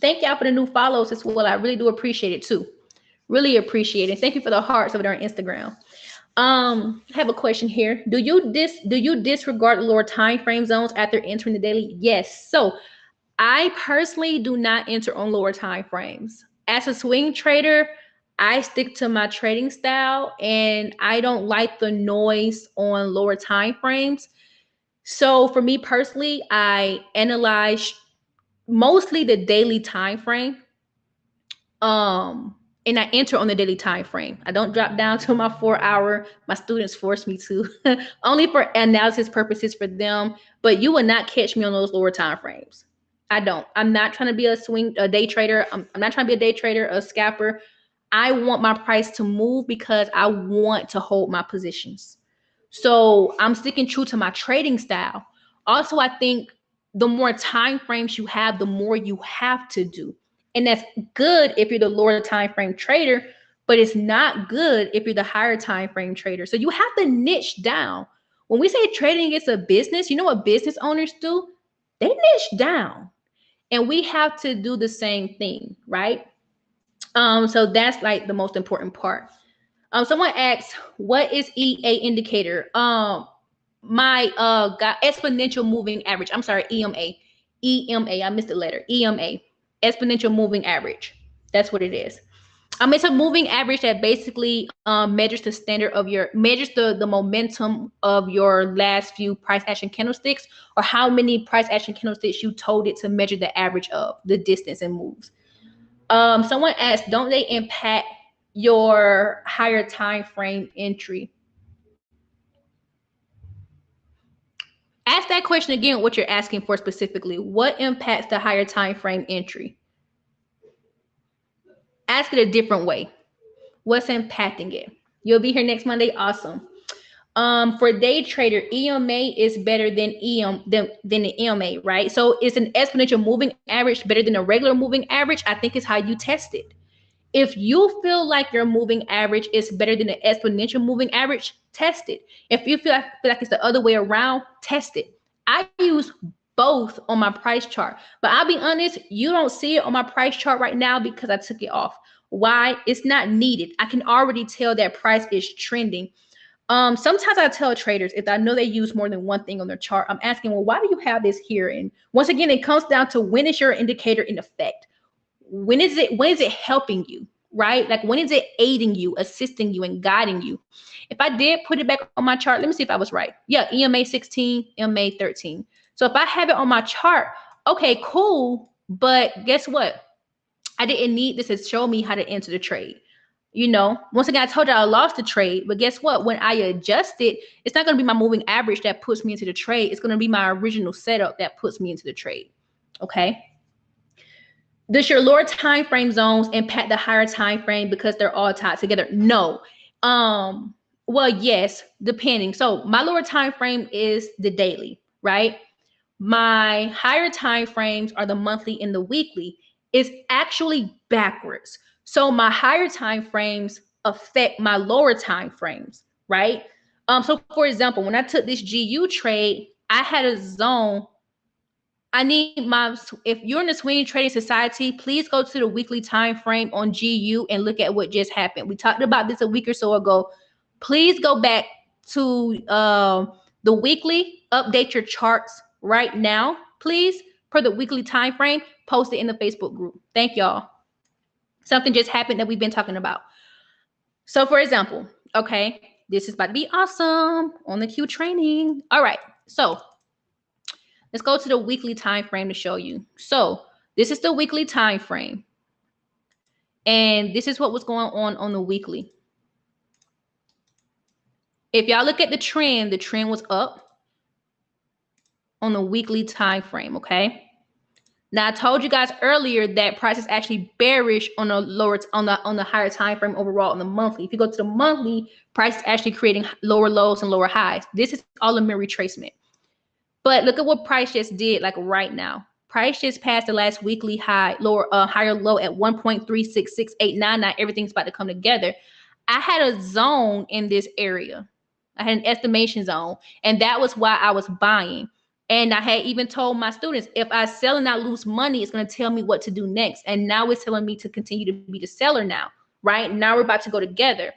[SPEAKER 1] Thank y'all for the new follows as well. I really do appreciate it too. Really appreciate it. Thank you for the hearts over there on Instagram. I have a question here. Do you disregard lower time frame zones after entering the daily? Yes. So I personally do not enter on lower time frames. As a swing trader, I stick to my trading style and I don't like the noise on lower time frames. So for me personally, I analyze mostly the daily time frame. And I enter on the daily time frame. I don't drop down to my 4 hour. My students force me to, only for analysis purposes for them. But you will not catch me on those lower time frames. I don't. I'm not trying to be a day trader. I'm not trying to be a day trader, a scalper. I want my price to move because I want to hold my positions. So I'm sticking true to my trading style. Also, I think the more time frames you have, the more you have to do. And that's good if you're the lower time frame trader, but it's not good if you're the higher time frame trader. So you have to niche down. When we say trading is a business, you know what business owners do? They niche down. And we have to do the same thing, right? So that's like the most important part. Someone asked, what is EA indicator? my exponential moving average. I'm sorry, EMA. EMA. I missed the letter. EMA. Exponential moving average. That's what it is. It's a moving average that basically measures the standard of your measures the momentum of your last few price action candlesticks, or how many price action candlesticks you told it to measure the average of the distance and moves. Someone asked, don't they impact your higher time frame entry? Ask that question again, what you're asking for specifically. What impacts the higher time frame entry? Ask it a different way. What's impacting it? You'll be here next Monday. Awesome. For day trader, EMA is better than than the EMA, right? So it's an exponential moving average better than a regular moving average. I think is how you test it. If you feel like your moving average is better than the exponential moving average, test it. If you feel like it's the other way around, test it. I use both on my price chart, but I'll be honest, you don't see it on my price chart right now because I took it off. Why? It's not needed. I can already tell that price is trending. Sometimes I tell traders, if I know they use more than one thing on their chart, I'm asking, well, why do you have this here? And once again, it comes down to, when is your indicator in effect? When is it helping you, right? Like, when is it aiding you, assisting you, and guiding you? If I did put it back on my chart, let me see if I was right. Yeah, EMA 16, EMA 13. So if I have it on my chart, okay, cool. But guess what? I didn't need this to show me how to enter the trade. Once again, I told you I lost the trade, but guess what? When I adjust it, it's not going to be my moving average that puts me into the trade. It's going to be my original setup that puts me into the trade. Okay. Does your lower time frame zones impact the higher time frame because they're all tied together? No. Well, yes, depending. So my lower time frame is the daily, right? My higher time frames are the monthly and the weekly. It's actually backwards. So my higher time frames affect my lower time frames, right? So for example, when I took this GU trade, I had a zone. If you're in the Swing Trading Society, please go to the weekly time frame on GU and look at what just happened. We talked about this a week or so ago. Please go back to the weekly, update your charts right now, please, per the weekly time frame. Post it in the Facebook group. Thank y'all. Something just happened that we've been talking about. So for example, okay, this is about to be awesome on the Q training. All right, so let's go to the weekly time frame to show you. So this is the weekly time frame, and this is what was going on the weekly. If y'all look at the trend was up on the weekly time frame. Okay. Now I told you guys earlier that price is actually bearish on the lower on the higher time frame overall on the monthly. If you go to the monthly, price is actually creating lower lows and lower highs. This is all a mere retracement. But look at what price just did, like right now. Price just passed the last weekly high, higher low at 1.366899. Everything's about to come together. I had a zone in this area. I had an estimation zone, and that was why I was buying. And I had even told my students, if I sell and I lose money, it's going to tell me what to do next. And now it's telling me to continue to be the seller now, right? Now we're about to go together.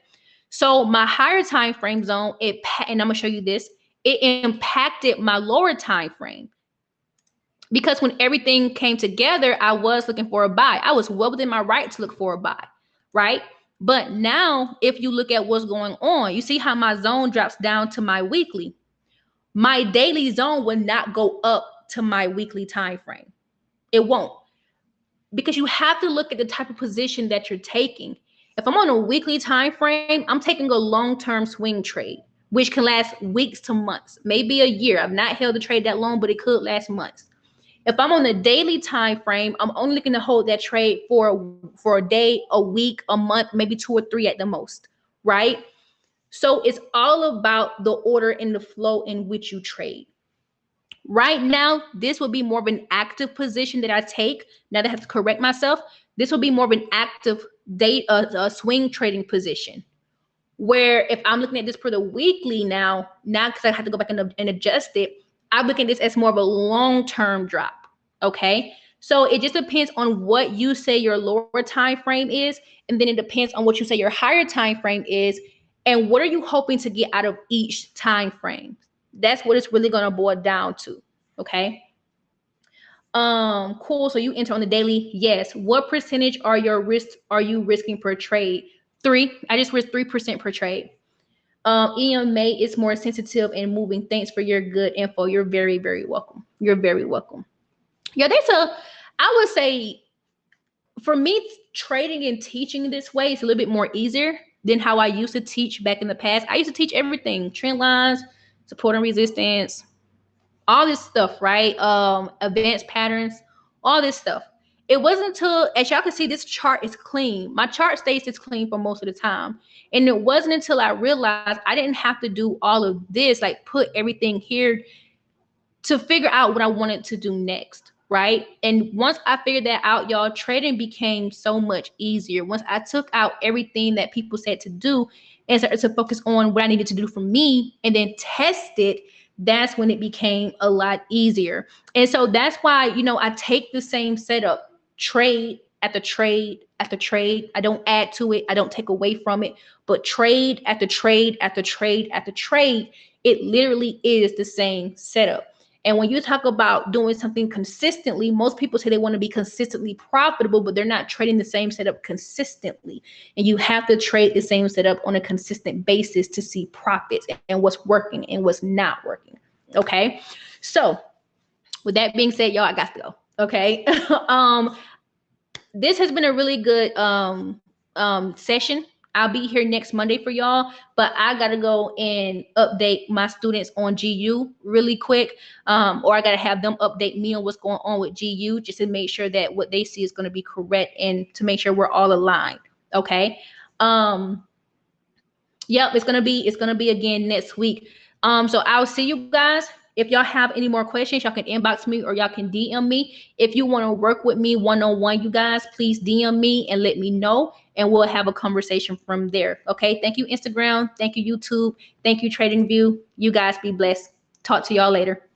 [SPEAKER 1] So my higher time frame zone, and I'm going to show you this, it impacted my lower time frame. Because when everything came together, I was looking for a buy. I was well within my right to look for a buy, right? But now, if you look at what's going on, you see how my zone drops down to my weekly. My daily zone will not go up to my weekly time frame. It won't. Because you have to look at the type of position that you're taking. If I'm on a weekly time frame, I'm taking a long-term swing trade, which can last weeks to months, maybe a year. I've not held the trade that long, but it could last months. If I'm on the daily time frame, I'm only looking to hold that trade for a day, a week, a month, maybe 2 or 3 at the most, right? So it's all about the order and the flow in which you trade. Right now, this will be more of an active position that I take. Now that I have to correct myself, this will be more of an active swing trading position. Where if I'm looking at this for the weekly now because I have to go back and adjust it, I'm looking at this as more of a long-term drop. Okay. So it just depends on what you say your lower time frame is, and then it depends on what you say your higher time frame is, and what are you hoping to get out of each time frame. That's what it's really going to boil down to. Okay. Cool. So you enter on the daily. Yes. What percentage are you risking per trade? 3. I just risk 3% per trade. EMA is more sensitive and moving. Thanks for your good info. You're very, very welcome. You're very welcome. Yeah, I would say for me, trading and teaching this way is a little bit more easier than how I used to teach back in the past. I used to teach everything, trend lines, support and resistance, all this stuff, right? Advanced patterns, all this stuff. It wasn't until, as y'all can see, this chart is clean. My chart stays this clean for most of the time. And it wasn't until I realized I didn't have to do all of this, like put everything here to figure out what I wanted to do next, right? And once I figured that out, y'all, trading became so much easier. Once I took out everything that people said to do and started to focus on what I needed to do for me and then test it, that's when it became a lot easier. And so that's why, I take the same setup, trade after trade after trade. I don't add to it. I don't take away from it, but trade after trade after trade after trade, it literally is the same setup. And when you talk about doing something consistently, most people say they want to be consistently profitable, but they're not trading the same setup consistently. And you have to trade the same setup on a consistent basis to see profits and what's working and what's not working. Okay. So with that being said, y'all, I got to go. Okay. This has been a really good session. I'll be here next Monday for y'all, but I gotta go and update my students on GU really quick, or I gotta have them update me on what's going on with GU just to make sure that what they see is going to be correct and to make sure we're all aligned. Okay. Yep, it's gonna be again next week. So I'll see you guys. If y'all have any more questions, y'all can inbox me or y'all can DM me. If you want to work with me one-on-one, you guys, please DM me and let me know, and we'll have a conversation from there. Okay. Thank you, Instagram. Thank you, YouTube. Thank you, TradingView. You guys be blessed. Talk to y'all later.